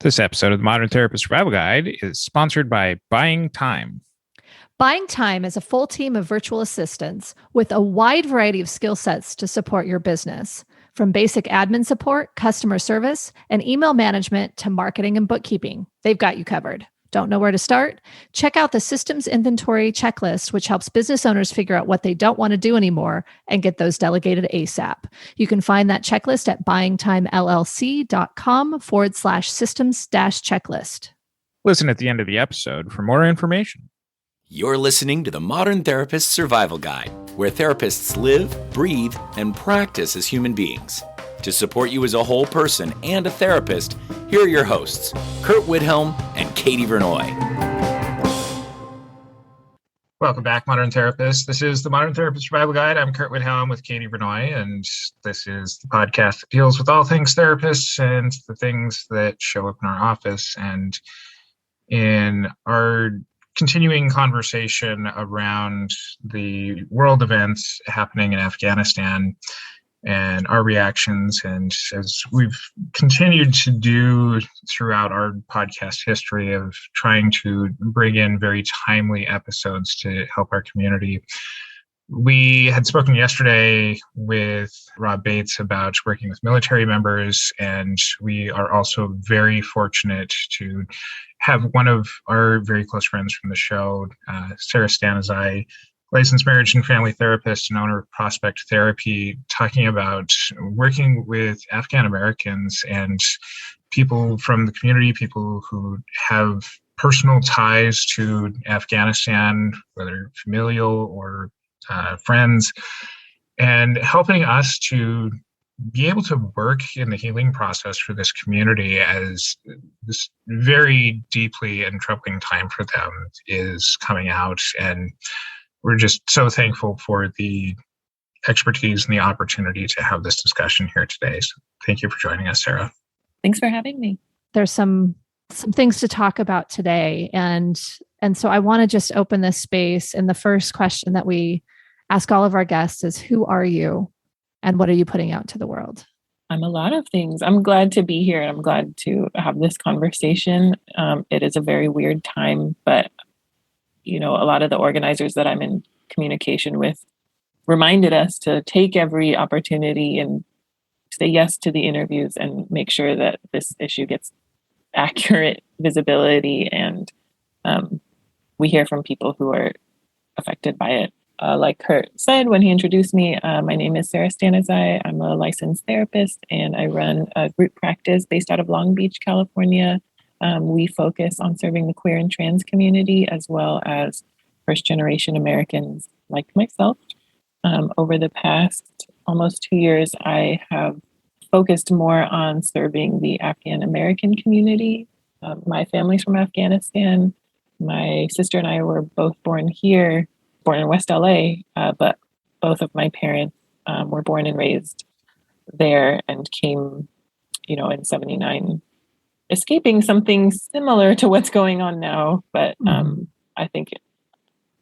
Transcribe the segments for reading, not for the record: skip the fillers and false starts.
This episode of the Modern Therapist Survival Guide is sponsored by Buying Time. Buying Time is a full team of virtual assistants with a wide variety of skill sets to support your business. From basic admin support, customer service, and email management to marketing and bookkeeping, they've got you covered. Don't know where to start? Check out the Systems Inventory Checklist, which helps business owners figure out what they don't want to do anymore and get those delegated ASAP. You can find that checklist at buyingtimellc.com/systems-checklist. Listen at the end of the episode for more information. You're listening to the Modern Therapist Survival Guide, where therapists live, breathe, and practice as human beings. To support you as a whole person and a therapist, here are your hosts, Curt and Katie Vernoy. Welcome back, Modern Therapists. This is the Modern Therapist Survival Guide. I'm Curt with Katie Vernoy, and this is the podcast that deals with all things therapists and the things that show up in our office. And in our continuing conversation around the world events happening in Afghanistan and our reactions, and as we've continued to do throughout our podcast history of trying to bring in very timely episodes to help our community. We had spoken yesterday with Rob Bates about working with military members, and we are also very fortunate to have one of our very close friends from the show, Sara Stanizai, licensed marriage and family therapist and owner of Prospect Therapy, talking about working with Afghan Americans and people from the community, people who have personal ties to Afghanistan, whether familial or friends, and helping us to be able to work in the healing process for this community as this very deeply and troubling time for them is coming out. And we're just so thankful for the expertise and the opportunity to have this discussion here today. So thank you for joining us, Sara. Thanks for having me. There's some things to talk about today. And so I want to just open this space. And the first question that we ask all of our guests is, who are you and what are you putting out to the world? I'm a lot of things. I'm glad to be here and I'm glad to have this conversation. It is a very weird time, but a lot of the organizers that I'm in communication with reminded us to take every opportunity and say yes to the interviews and make sure that this issue gets accurate visibility. And we hear from people who are affected by it. Like Curt said when he introduced me, my name is Sara Stanizai. I'm a licensed therapist and I run a group practice based out of Long Beach, California. We focus on serving the queer and trans community as well as first-generation Americans like myself. Over the past almost 2 years, I have focused more on serving the Afghan American community. My family's from Afghanistan. My sister and I were both born here, born in West LA, but both of my parents were born and raised there and came, in 79. Escaping something similar to what's going on now. But I think,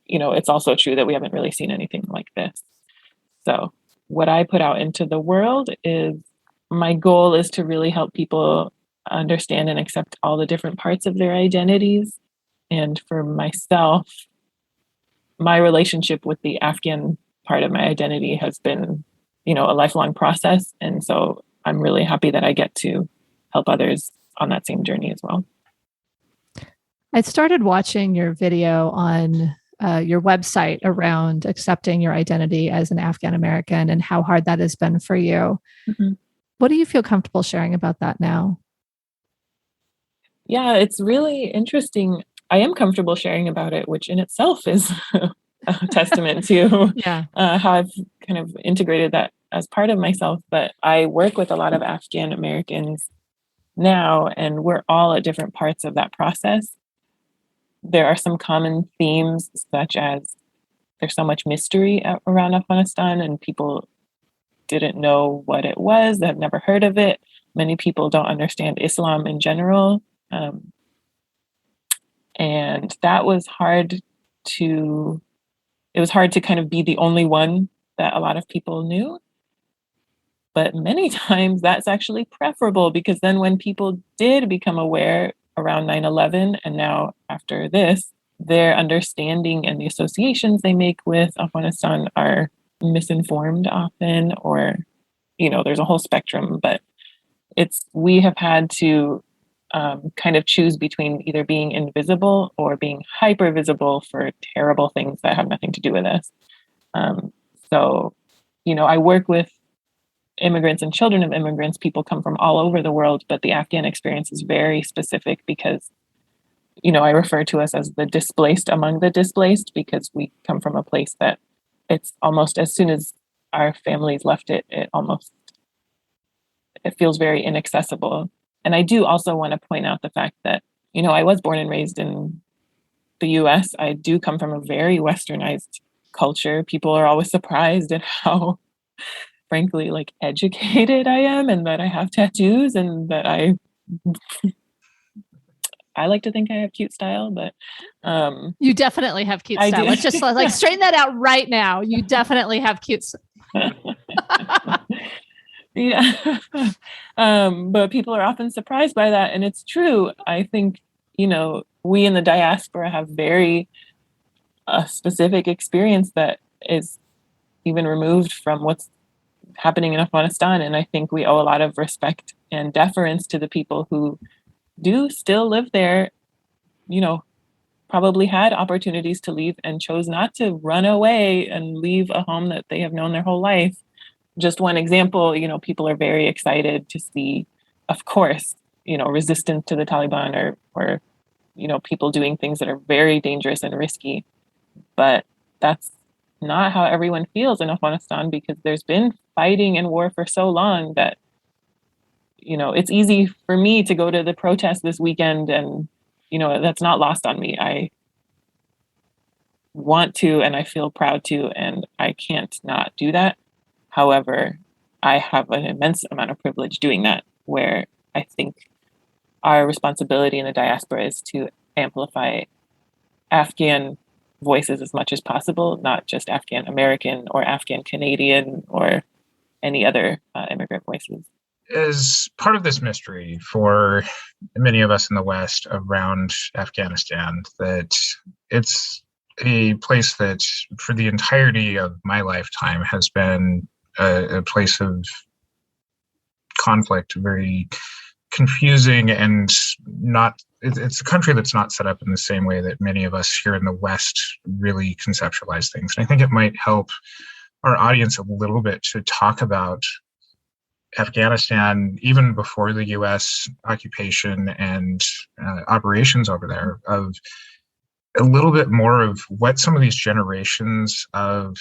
it's also true that we haven't really seen anything like this. So what I put out into the world is my goal is to really help people understand and accept all the different parts of their identities. And for myself, my relationship with the Afghan part of my identity has been, a lifelong process. And so I'm really happy that I get to help others on that same journey as well. I started watching your video on your website around accepting your identity as an Afghan American and how hard that has been for you. Mm-hmm. What do you feel comfortable sharing about that now? Yeah, it's really interesting. I am comfortable sharing about it, which in itself is a testament to how I've kind of integrated that as part of myself. But I work with a lot of Afghan Americans now, and we're all at different parts of that process. There are some common themes, such as there's so much mystery around Afghanistan, and people didn't know what it was. They've never heard of it. Many people don't understand Islam in general. And that was hard to kind of be the only one that a lot of people knew. But many times that's actually preferable, because then when people did become aware around 9/11 and now after this, their understanding and the associations they make with Afghanistan are misinformed often, or, there's a whole spectrum, but we have had to kind of choose between either being invisible or being hyper visible for terrible things that have nothing to do with us. So, I work with immigrants and children of immigrants. People come from all over the world, but the Afghan experience is very specific because, I refer to us as the displaced among the displaced, because we come from a place that it's almost as soon as our families left it feels very inaccessible. And I do also want to point out the fact that, I was born and raised in the US. I do come from a very westernized culture. People are always surprised at how, frankly, educated I am, and that I have tattoos, and that I like to think I have cute style, but you definitely have cute style. Let's just straighten that out right now. You definitely have cute style. Yeah. But people are often surprised by that. And it's true. I think, we in the diaspora have very specific experience that is even removed from what's happening in Afghanistan. And I think we owe a lot of respect and deference to the people who do still live there, probably had opportunities to leave and chose not to run away and leave a home that they have known their whole life. Just one example, people are very excited to see, of course, resistance to the Taliban or people doing things that are very dangerous and risky. But that's not how everyone feels in Afghanistan, because there's been fighting and war for so long that, it's easy for me to go to the protest this weekend, and, that's not lost on me. I want to, and I feel proud to, and I can't not do that. However, I have an immense amount of privilege doing that, where I think our responsibility in the diaspora is to amplify Afghan voices as much as possible, not just Afghan American or Afghan Canadian or any other immigrant voices. As part of this mystery for many of us in the West around Afghanistan, that it's a place that for the entirety of my lifetime has been a place of conflict, very confusing, and it's a country that's not set up in the same way that many of us here in the West really conceptualize things. And I think it might help our audience a little bit to talk about Afghanistan even before the U.S. occupation and operations over there, of a little bit more of what some of these generations of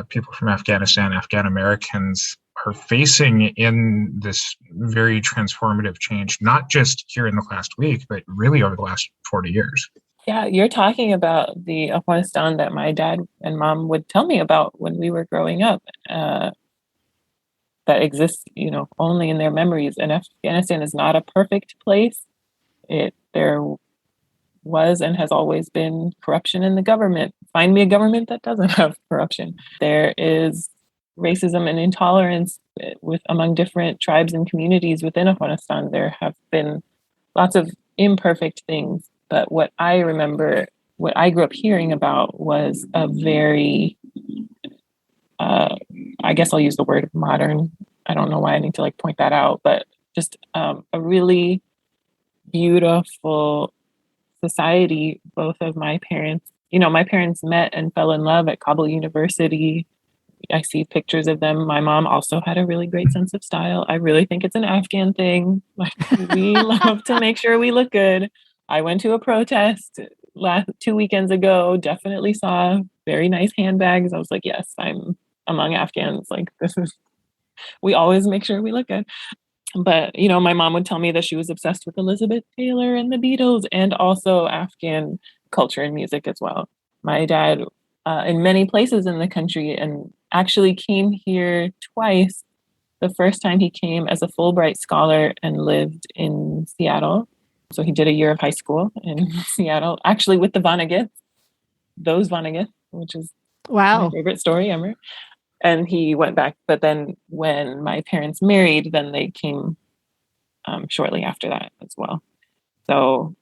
people from Afghanistan, Afghan Americans, are facing in this very transformative change, not just here in the last week, but really over the last 40 years. Yeah, you're talking about the Afghanistan that my dad and mom would tell me about when we were growing up, that exists, only in their memories. And Afghanistan is not a perfect place. There was and has always been corruption in the government. Find me a government that doesn't have corruption. There is racism and intolerance among different tribes and communities within Afghanistan. There have been lots of imperfect things. But what I remember, what I grew up hearing about, was a very, I guess I'll use the word modern. I don't know why I need to point that out, but just a really beautiful society. Both of my parents, my parents met and fell in love at Kabul University. I see pictures of them. My mom also had a really great sense of style. I really think it's an Afghan thing. We love to make sure we look good. I went to a protest 2 weekends ago, definitely saw very nice handbags. I was like, yes, I'm among Afghans. We always make sure we look good. But, my mom would tell me that she was obsessed with Elizabeth Taylor and the Beatles, and also Afghan culture and music as well. My dad, in many places in the country, and actually came here twice. The first time he came as a Fulbright scholar and lived in Seattle. So he did a year of high school in Seattle, actually with the Vonneguts, which is wow, my favorite story ever. and he went back. But then when my parents married, then they came shortly after that as well. So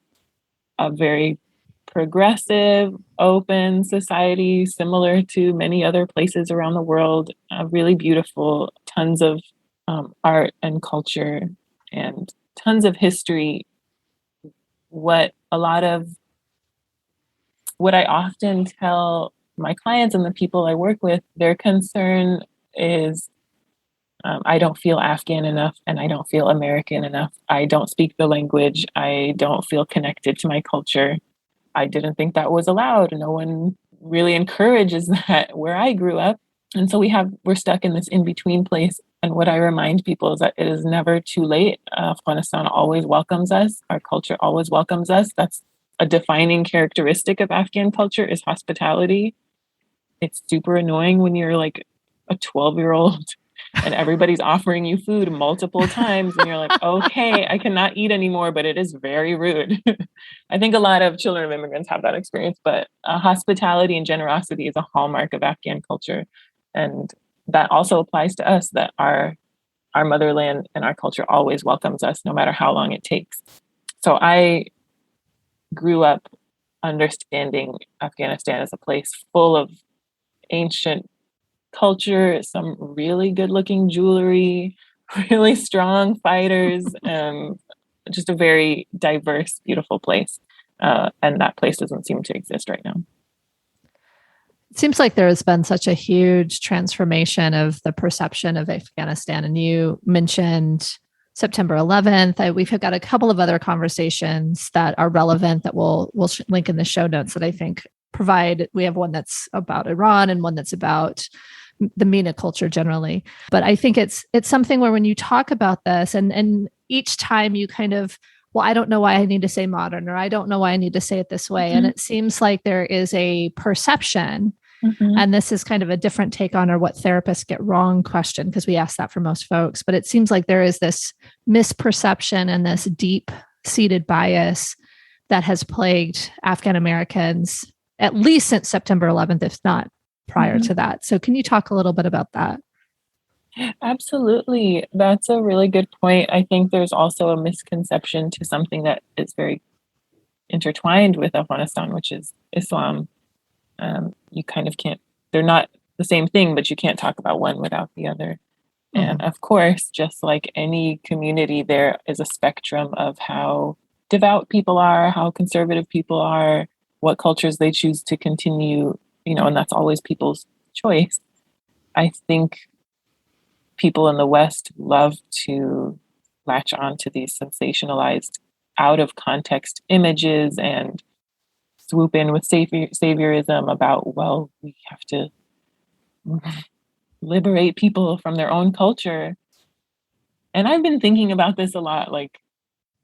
a very progressive, open society, similar to many other places around the world, really beautiful, tons of art and culture and tons of history. What I often tell my clients and the people I work with, their concern is I don't feel Afghan enough and I don't feel American enough. I don't speak the language. I don't feel connected to my culture. I didn't think that was allowed. No one really encourages that where I grew up. And so we're stuck in this in-between place. And what I remind people is that it is never too late. Afghanistan always welcomes us. Our culture always welcomes us. That's a defining characteristic of Afghan culture is hospitality. It's super annoying when you're like a 12-year-old and everybody's offering you food multiple times and you're like, okay, I cannot eat anymore, but it is very rude. I think a lot of children of immigrants have that experience, but hospitality and generosity is a hallmark of Afghan culture. And that also applies to us, that our motherland and our culture always welcomes us, no matter how long it takes. So I grew up understanding Afghanistan as a place full of ancient culture, some really good looking jewelry, really strong fighters, just a very diverse, beautiful place. And that place doesn't seem to exist right now. It seems like there has been such a huge transformation of the perception of Afghanistan. And you mentioned September 11th. We've got a couple of other conversations that are relevant that we'll link in the show notes that I think provide. We have one that's about Iran and one that's about the MENA culture generally. But I think it's something where when you talk about this and each time you kind of, well, I don't know why I need to say modern, or I don't know why I need to say it this way. Mm-hmm. And it seems like there is a perception, mm-hmm. and this is kind of a different take on or what therapists get wrong question, because we ask that for most folks, but it seems like there is this misperception and this deep seated bias that has plagued Afghan Americans, at least since September 11th, if not prior mm-hmm. to that. So can you talk a little bit about that? Absolutely. That's a really good point. I think there's also a misconception to something that is very intertwined with Afghanistan, which is Islam. You kind of can't, they're not the same thing, but you can't talk about one without the other. Mm-hmm. And of course, just like any community, there is a spectrum of how devout people are, how conservative people are, what cultures they choose to continue, and that's always people's choice. I think people in the West love to latch on to these sensationalized, out of context images and swoop in with saviorism about, well, we have to liberate people from their own culture. And I've been thinking about this a lot, like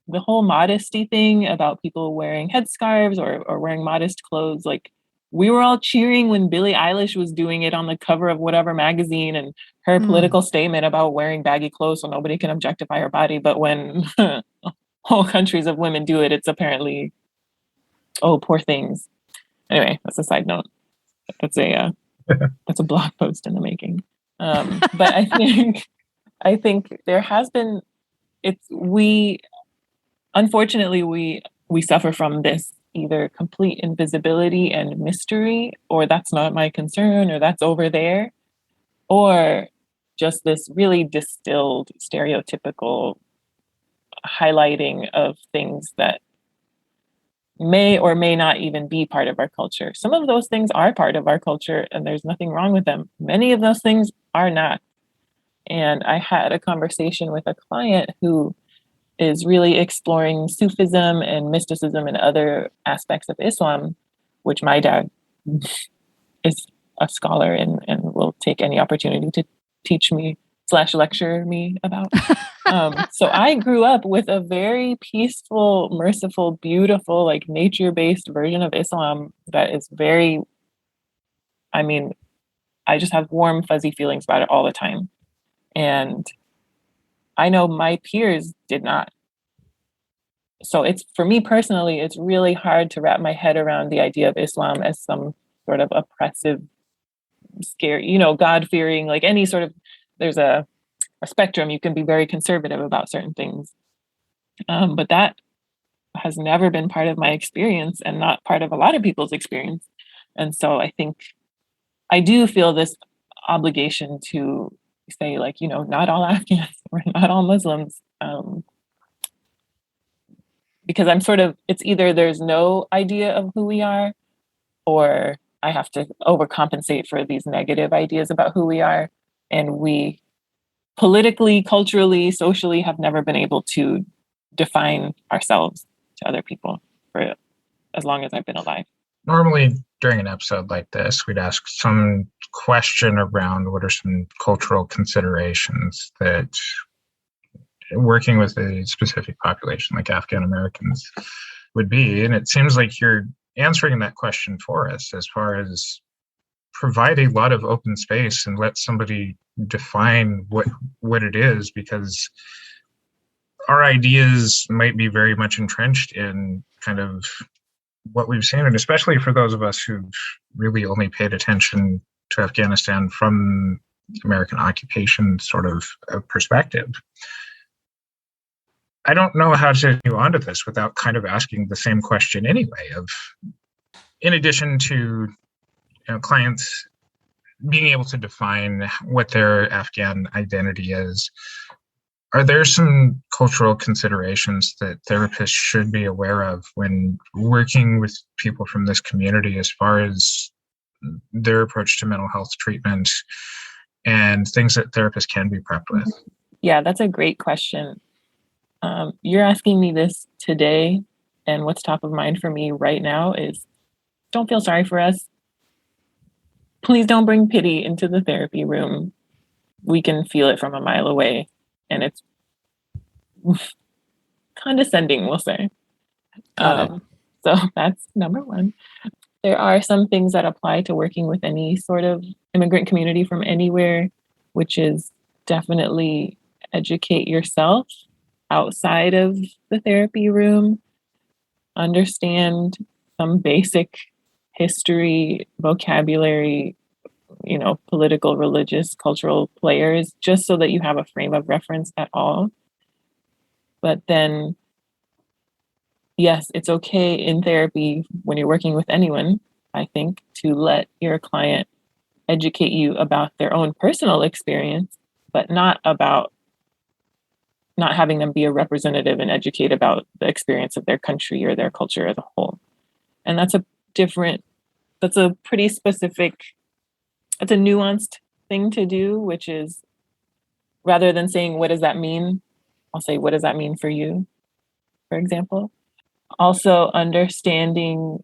the whole modesty thing about people wearing headscarves or wearing modest clothes. Like, we were all cheering when Billie Eilish was doing it on the cover of whatever magazine, and her political statement about wearing baggy clothes so nobody can objectify her body. But when whole countries of women do it, it's apparently, oh, poor things. Anyway, that's a side note. That's a blog post in the making. But I think there has been, unfortunately, we suffer from this either complete invisibility and mystery, or that's not my concern, or that's over there, or just this really distilled, stereotypical highlighting of things that may or may not even be part of our culture. Some of those things are part of our culture, and there's nothing wrong with them. Many of those things are not. And I had a conversation with a client who is really exploring Sufism and mysticism and other aspects of Islam, which my dad is a scholar and will take any opportunity to teach me / lecture me about. So I grew up with a very peaceful, merciful, beautiful, like nature-based version of Islam that is very, I just have warm, fuzzy feelings about it all the time. And I know my peers did not. So it's, for me personally, it's really hard to wrap my head around the idea of Islam as some sort of oppressive scary, God-fearing, like any sort of, there's a spectrum. You can be very conservative about certain things. But that has never been part of my experience and not part of a lot of people's experience. And so I think I do feel this obligation to say, like, not all Afghans or not all Muslims. Because I'm it's either there's no idea of who we are, or I have to overcompensate for these negative ideas about who we are. And we politically, culturally, socially have never been able to define ourselves to other people for as long as I've been alive. Normally, during an episode like this, we'd ask some question around what are some cultural considerations that working with a specific population like Afghan Americans would be. And it seems like you're answering that question for us as far as provide a lot of open space and let somebody define what it is, because our ideas might be very much entrenched in kind of what we've seen, and especially for those of us who've really only paid attention to Afghanistan from American occupation sort of perspective. I don't know how to do onto this without kind of asking the same question anyway of, in addition to clients being able to define what their Afghan identity is, are there some cultural considerations that therapists should be aware of when working with people from this community as far as their approach to mental health treatment and things that therapists can be prepped with? Yeah, that's a great question. You're asking me this today, and what's top of mind for me right now is don't feel sorry for us. Please don't bring pity into the therapy room. We can feel it from a mile away, and it's condescending, we'll say. So that's number one. There are some things that apply to working with any sort of immigrant community from anywhere, which is definitely educate yourself outside of the therapy room, understand some basic history, vocabulary, political, religious, cultural players, just so that you have a frame of reference at all. But then, yes, it's okay in therapy when you're working with anyone, I think, to let your client educate you about their own personal experience, but not having them be a representative and educate about the experience of their country or their culture as a whole. And that's a pretty specific, it's a nuanced thing to do, which is rather than saying, what does that mean? I'll say, what does that mean for you, for example? Also understanding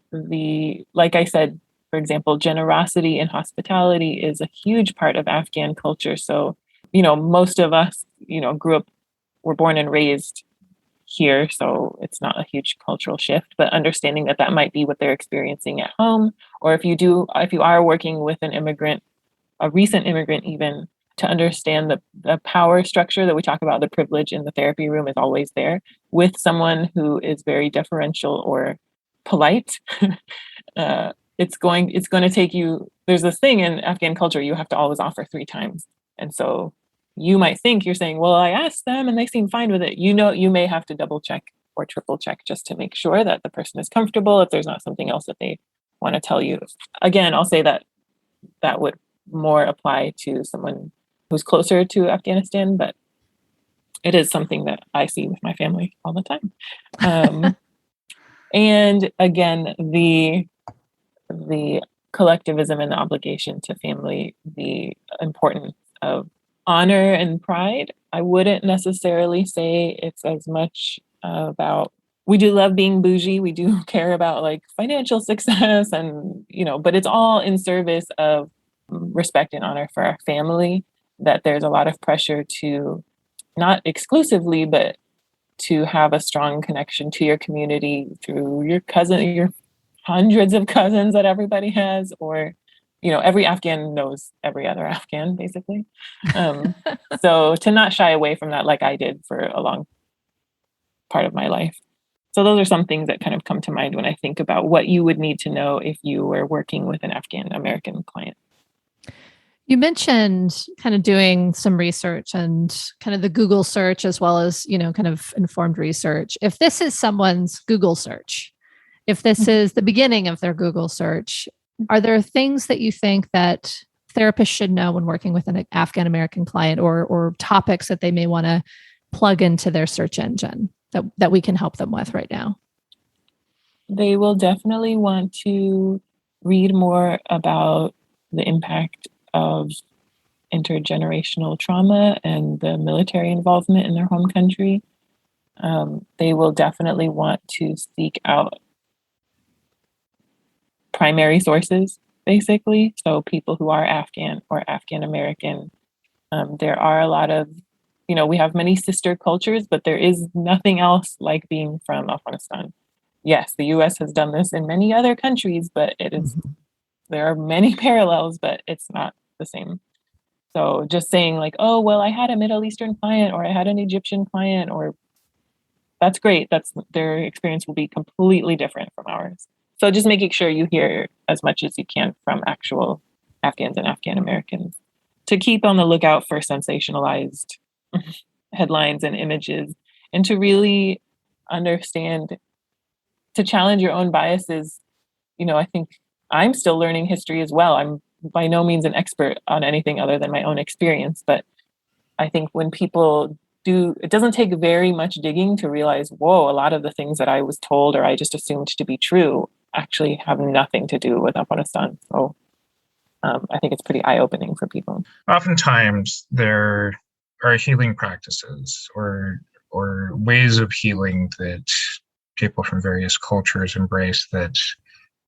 like I said, for example, generosity and hospitality is a huge part of Afghan culture. So, most of us, were born and raised here, so it's not a huge cultural shift, but understanding that might be what they're experiencing at home, or if you are working with an immigrant, a recent immigrant even, to understand the power structure that we talk about, the privilege in the therapy room is always there with someone who is very deferential or polite. It's going to take you, there's this thing in Afghan culture, you have to always offer 3 times. And so you might think you're saying, well, I asked them and they seem fine with it. You may have to double check or triple check just to make sure that the person is comfortable if there's not something else that they want to tell you. Again, I'll say that would more apply to someone who's closer to Afghanistan, but it is something that I see with my family all the time. And again, the collectivism and the obligation to family, the importance of honor and pride. I wouldn't necessarily say it's as much about, we do love being bougie. We do care about like financial success and, but it's all in service of respect and honor for our family, that there's a lot of pressure to not exclusively, but to have a strong connection to your community through your hundreds of cousins that everybody has, or, every Afghan knows every other Afghan, basically. So to not shy away from that, like I did for a long part of my life. So those are some things that kind of come to mind when I think about what you would need to know if you were working with an Afghan American client. You mentioned kind of doing some research and kind of the Google search as well as, kind of informed research. If this is someone's Google search, if this is the beginning of their Google search, are there things that you think that therapists should know when working with an Afghan American client or topics that they may want to plug into their search engine that we can help them with right now? They will definitely want to read more about the impact of intergenerational trauma and the military involvement in their home country. They will definitely want to seek out primary sources, basically. So people who are Afghan or Afghan American. There are a lot of, we have many sister cultures, but there is nothing else like being from Afghanistan. Yes, the US has done this in many other countries, but there are many parallels, but it's not the same. So just saying like, oh, well, I had a Middle Eastern client or I had an Egyptian client, or that's great. Their experience will be completely different from ours. So just making sure you hear as much as you can from actual Afghans and Afghan Americans, to keep on the lookout for sensationalized headlines and images, and to really understand, to challenge your own biases. I think I'm still learning history as well. I'm by no means an expert on anything other than my own experience, but I think when people do, it doesn't take very much digging to realize, whoa, a lot of the things that I was told or I just assumed to be true actually have nothing to do with Afghanistan. So I think it's pretty eye-opening for people. Oftentimes there are healing practices or ways of healing that people from various cultures embrace that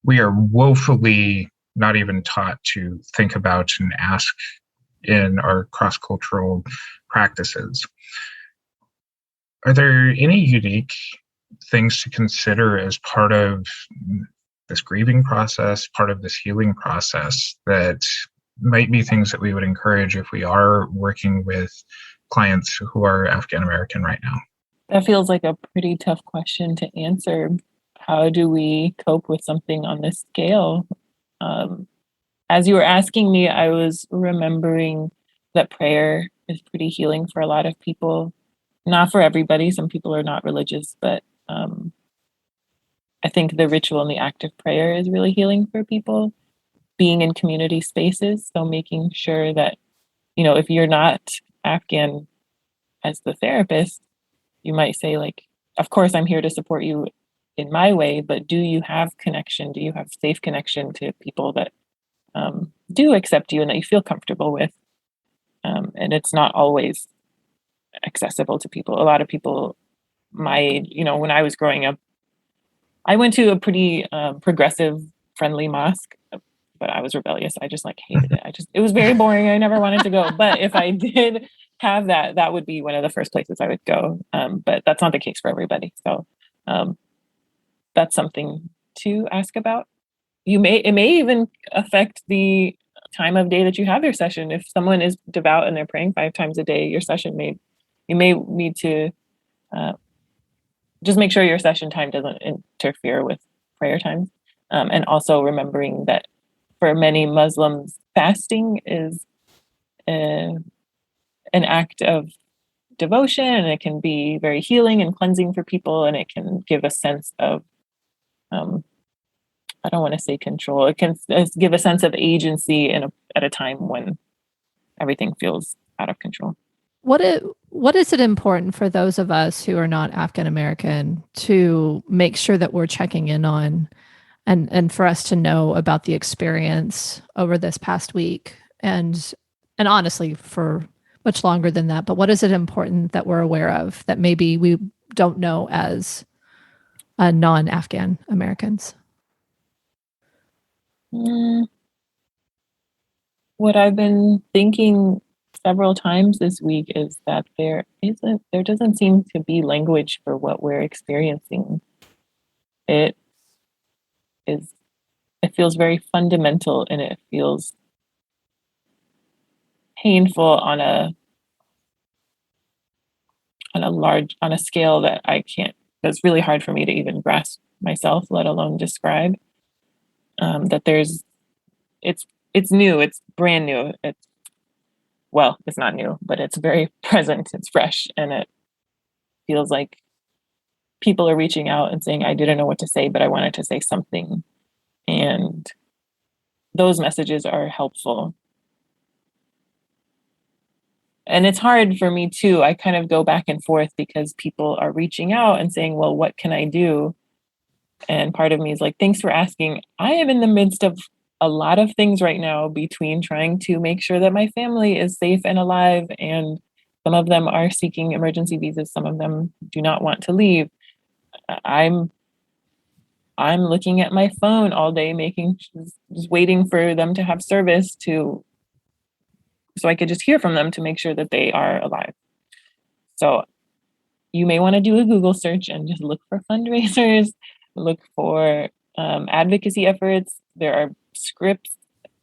we are woefully not even taught to think about and ask in our cross-cultural practices. Are there any unique things to consider as part of this grieving process, part of this healing process, that might be things that we would encourage if we are working with clients who are Afghan American right now? That feels like a pretty tough question to answer. How do we cope with something on this scale? As you were asking me, I was remembering that prayer is pretty healing for a lot of people. Not for everybody. Some people are not religious, but I think the ritual and the act of prayer is really healing for people. Being in community spaces, so making sure that, if you're not Afghan as the therapist, you might say like, of course, I'm here to support you in my way, but do you have connection? Do you have safe connection to people that do accept you and that you feel comfortable with? And it's not always accessible to people. A lot of people my age, when I was growing up, I went to a pretty progressive, friendly mosque, but I was rebellious. I just hated it. It was very boring. I never wanted to go. But if I did have that would be one of the first places I would go. But that's not the case for everybody. So that's something to ask about. It may even affect the time of day that you have your session. If someone is devout and they're praying 5 times a day, your session you may need to just make sure your session time doesn't interfere with prayer times. And also remembering that for many Muslims, fasting is an act of devotion, and it can be very healing and cleansing for people, and it can give a sense of I don't want to say control. It can give a sense of agency at a time when everything feels out of control. What is it important for those of us who are not Afghan American to make sure that we're checking in on, and for us to know about the experience over this past week, and honestly for much longer than that? But what is it important that we're aware of that maybe we don't know as non-Afghan Americans? What I've been thinking several times this week is that there doesn't seem to be language for what we're experiencing. It feels very fundamental, and it feels painful on a scale that that's really hard for me to even grasp myself, let alone describe. That it's new, it's brand new, it's well, it's not new, but it's very present, it's fresh, and it feels like people are reaching out and saying, I didn't know what to say, but I wanted to say something. And those messages are helpful. And it's hard for me too. I kind of go back and forth because people are reaching out and saying, well, what can I do? And part of me is like, thanks for asking. I am in the midst of a lot of things right now, between trying to make sure that my family is safe and alive. And some of them are seeking emergency visas. Some of them do not want to leave. I'm looking at my phone all day, just waiting for them to have service so I could just hear from them to make sure that they are alive. So you may want to do a Google search and just look for fundraisers, look for advocacy efforts. There are scripts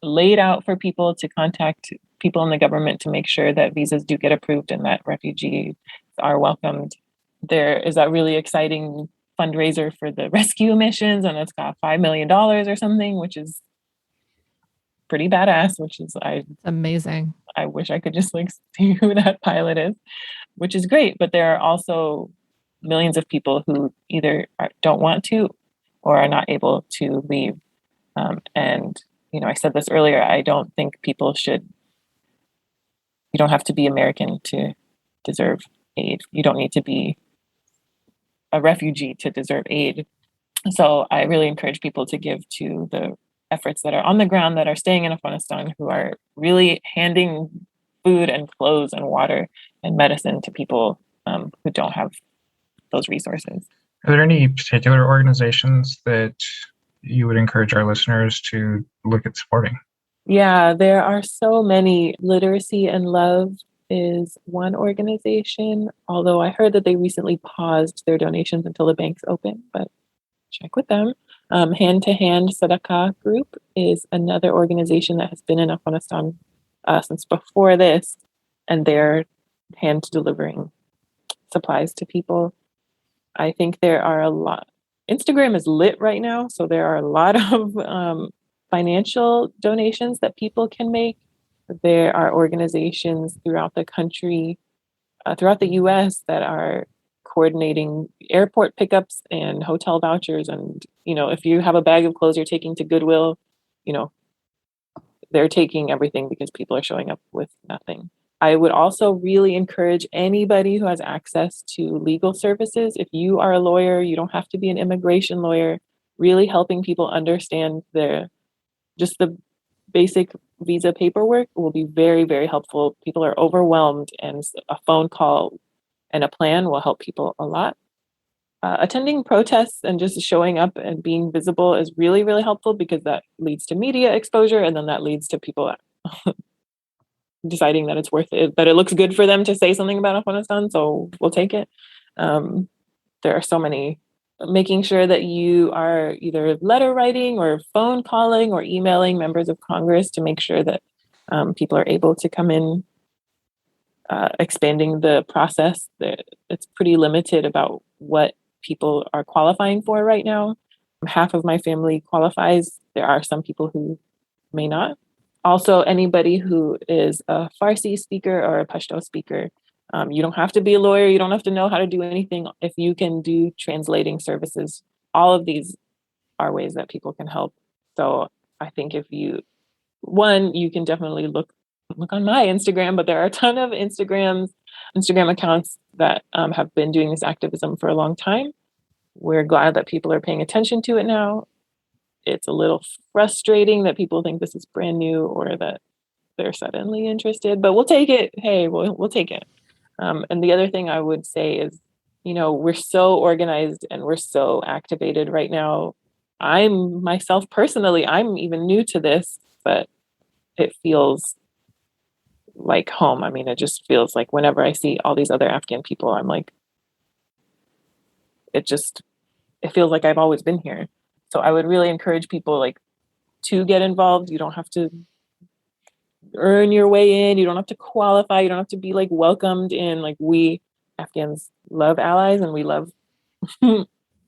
laid out for people to contact people in the government to make sure that visas do get approved and that refugees are welcomed. There is a really exciting fundraiser for the rescue missions, and it's got $5 million or something, which is pretty badass, Amazing. I wish I could just like see who that pilot is, which is great. But there are also millions of people who either don't want to or are not able to leave. And, I said this earlier, I don't think you don't have to be American to deserve aid. You don't need to be a refugee to deserve aid. So I really encourage people to give to the efforts that are on the ground, that are staying in Afghanistan, who are really handing food and clothes and water and medicine to people who don't have those resources. Are there any particular organizations that you would encourage our listeners to look at supporting? Yeah, there are so many. Literacy and Love is one organization, although I heard that they recently paused their donations until the banks open, but check with them. Hand to Hand Sadaqah Group is another organization that has been in Afghanistan since before this, and they're hand delivering supplies to people. I think there are a lot. Instagram is lit right now, so there are a lot of financial donations that people can make. There are organizations throughout the country, throughout the US, that are coordinating airport pickups and hotel vouchers. And, if you have a bag of clothes you're taking to Goodwill, they're taking everything because people are showing up with nothing. I would also really encourage anybody who has access to legal services. If you are a lawyer, you don't have to be an immigration lawyer. Really helping people understand the basic visa paperwork will be very, very helpful. People are overwhelmed, and a phone call and a plan will help people a lot. Attending protests and just showing up and being visible is really, really helpful, because that leads to media exposure, and then that leads to people deciding that it's worth it, that it looks good for them to say something about Afghanistan, so we'll take it. There are so many. Making sure that you are either letter writing or phone calling or emailing members of Congress to make sure that people are able to come in. Expanding the process. It's pretty limited about what people are qualifying for right now. Half of my family qualifies. There are some people who may not. Also, anybody who is a Farsi speaker or a Pashto speaker, you don't have to be a lawyer. You don't have to know how to do anything. If you can do translating services, all of these are ways that people can help. So I think you can definitely look on my Instagram, but there are a ton of Instagram accounts that have been doing this activism for a long time. We're glad that people are paying attention to it now. It's a little frustrating that people think this is brand new or that they're suddenly interested, but we'll take it. Hey, we'll take it. And the other thing I would say is, we're so organized and we're so activated right now. Myself personally, I'm even new to this, but it feels like home. I mean, it just feels like whenever I see all these other Afghan people, I'm like, it feels like I've always been here. So I would really encourage people to get involved. You don't have to earn your way in. You don't have to qualify. You don't have to be welcomed in. We Afghans love allies and we love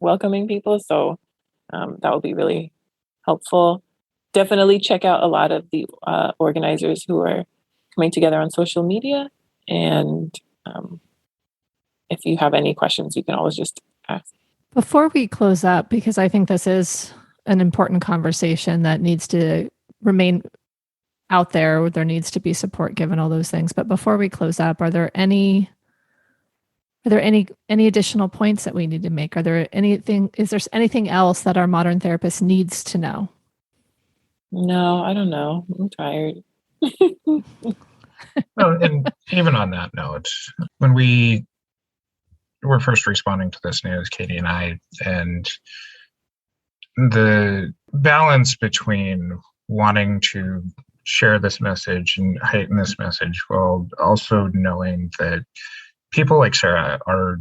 welcoming people. So that will be really helpful. Definitely check out a lot of the organizers who are coming together on social media. And if you have any questions, you can always just ask. Before we close up, because I think this is an important conversation that needs to remain out there, there needs to be support given all those things. But before we close up, are there any additional points that we need to make? Is there anything else that our modern therapist needs to know? No, I don't know. I'm tired. Well, and even on that note, when we were first responding to this news, Katie and I, and the balance between wanting to share this message and heighten this message while also knowing that people like Sara are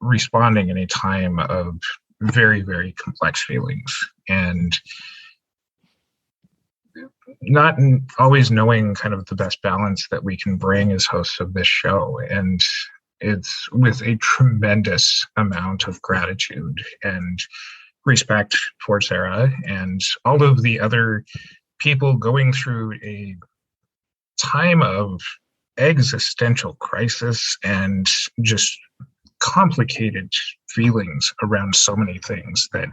responding in a time of very, very complex feelings, and not always knowing kind of the best balance that we can bring as hosts of this show. And it's with a tremendous amount of gratitude and respect for Sara and all of the other people going through a time of existential crisis and just complicated feelings around so many things, that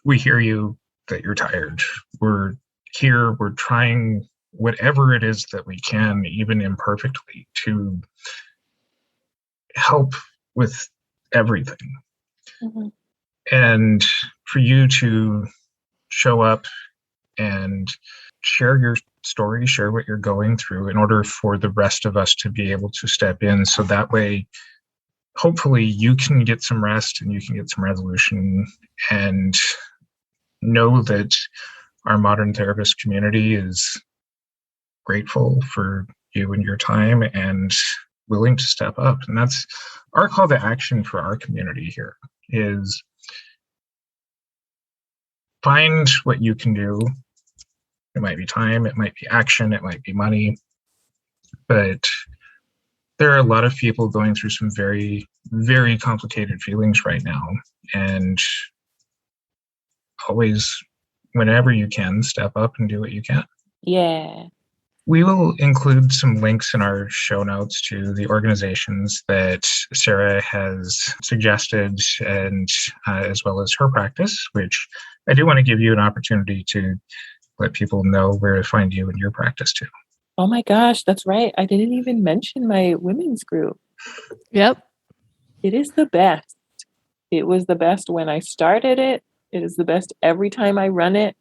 we hear you, that you're tired. We're here, we're trying whatever it is that we can, even imperfectly, to help with everything. Mm-hmm. And for you to show up and share your story, share what you're going through, in order for the rest of us to be able to step in, so that way hopefully you can get some rest and you can get some resolution, and know that our modern therapist community is grateful for you and your time and willing to step up. And that's our call to action for our community here, is find what you can do. It might be time, it might be action, it might be money, but there are a lot of people going through some very, very complicated feelings right now. And always, whenever you can, step up and do what you can. Yeah. We will include some links in our show notes to the organizations that Sara has suggested, and as well as her practice, which I do want to give you an opportunity to let people know where to find you and your practice too. Oh my gosh, that's right. I didn't even mention my women's group. Yep. It is the best. It was the best when I started it. It is the best every time I run it.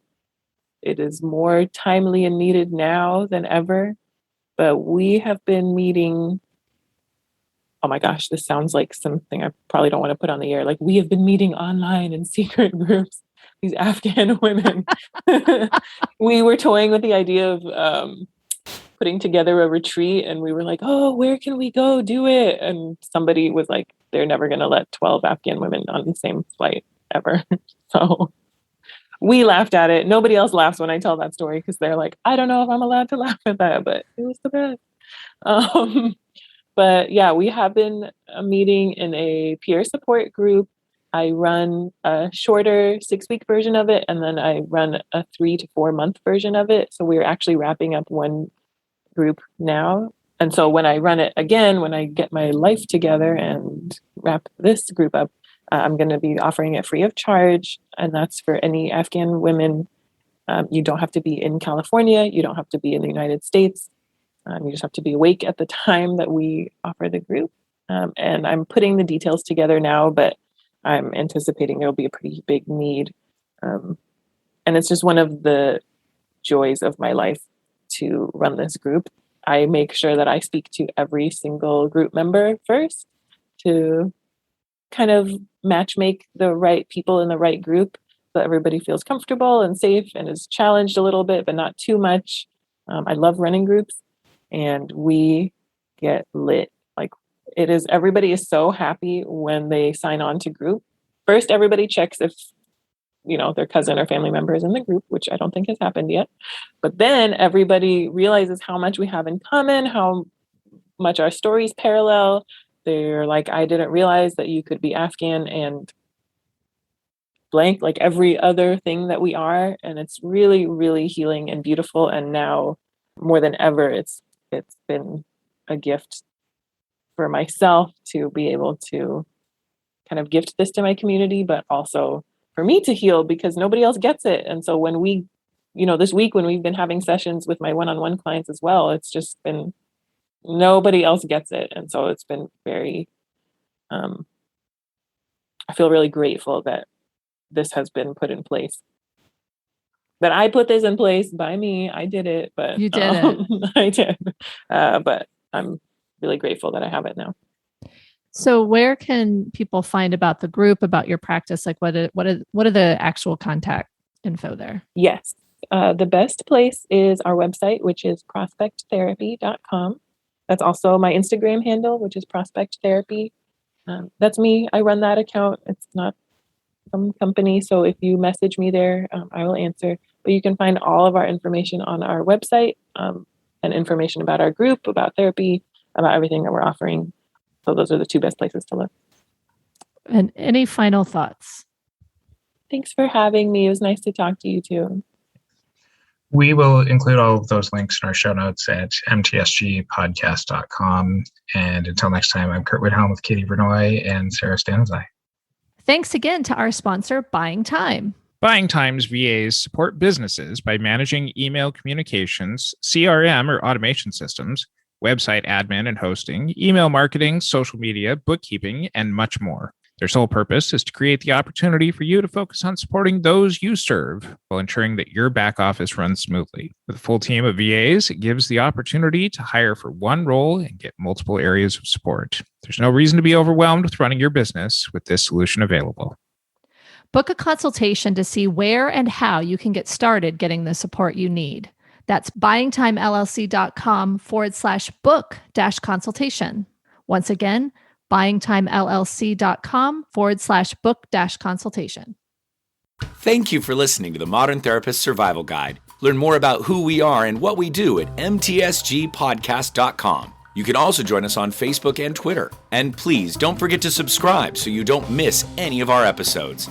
It is more timely and needed now than ever. But we have been meeting. Oh my gosh, this sounds like something I probably don't want to put on the air. Like, we have been meeting online in secret groups, these Afghan women. We were toying with the idea of putting together a retreat, and we were like, oh, where can we go do it? And somebody was like, they're never going to let 12 Afghan women on the same flight ever. So we laughed at it. Nobody else laughs when I tell that story, because they're like, I don't know if I'm allowed to laugh at that, but it was the best. But yeah, we have been meeting in a peer support group. I run a shorter 6-week version of it, and then I run a 3 to 4 month version of it. So we're actually wrapping up one group now. And so when I run it again, when I get my life together and wrap this group up, I'm going to be offering it free of charge. And that's for any Afghan women. You don't have to be in California. You don't have to be in the United States. You just have to be awake at the time that we offer the group. And I'm putting the details together now, but I'm anticipating there'll be a pretty big need. And it's just one of the joys of my life to run this group. I make sure that I speak to every single group member first to kind of match make the right people in the right group, so everybody feels comfortable and safe and is challenged a little bit, but not too much. I love running groups, and we get lit. Like, it is, everybody is so happy when they sign on to group. First, everybody checks if, their cousin or family member is in the group, which I don't think has happened yet. But then everybody realizes how much we have in common, how much our stories parallel. They're like, I didn't realize that you could be Afghan and blank, like every other thing that we are. And it's really, really healing and beautiful. And now more than ever, it's been a gift for myself to be able to kind of gift this to my community, but also for me to heal, because nobody else gets it. And so when we, this week when we've been having sessions with my one-on-one clients as well, it's just been, nobody else gets it. And so it's been very, I feel really grateful that this has been put in place. That I put this in place by me. I did it, but you did it. I did. But I'm really grateful that I have it now. So where can people find about the group, about your practice? Like what are the actual contact info there? Yes. The best place is our website, which is prospecttherapy.com. That's also my Instagram handle, which is prospecttherapy. That's me. I run that account. It's not some company. So if you message me there, I will answer. But you can find all of our information on our website, and information about our group, about therapy, about everything that we're offering. So those are the two best places to look. And any final thoughts? Thanks for having me. It was nice to talk to you too. We will include all of those links in our show notes at mtsgpodcast.com. And until next time, I'm Curt Wilhelm with Katie Vernoy and Sara Stanizai. Thanks again to our sponsor, Buying Time. Buying Time's VAs support businesses by managing email communications, CRM or automation systems, website admin and hosting, email marketing, social media, bookkeeping, and much more. Their sole purpose is to create the opportunity for you to focus on supporting those you serve while ensuring that your back office runs smoothly. With a full team of VAs, it gives the opportunity to hire for one role and get multiple areas of support. There's no reason to be overwhelmed with running your business with this solution available. Book a consultation to see where and how you can get started getting the support you need. That's buyingtimellc.com/book-consultation. Once again, buyingtimellc.com/book-consultation. Thank you for listening to the Modern Therapist Survival Guide. Learn more about who we are and what we do at mtsgpodcast.com. You can also join us on Facebook and Twitter. And please don't forget to subscribe so you don't miss any of our episodes.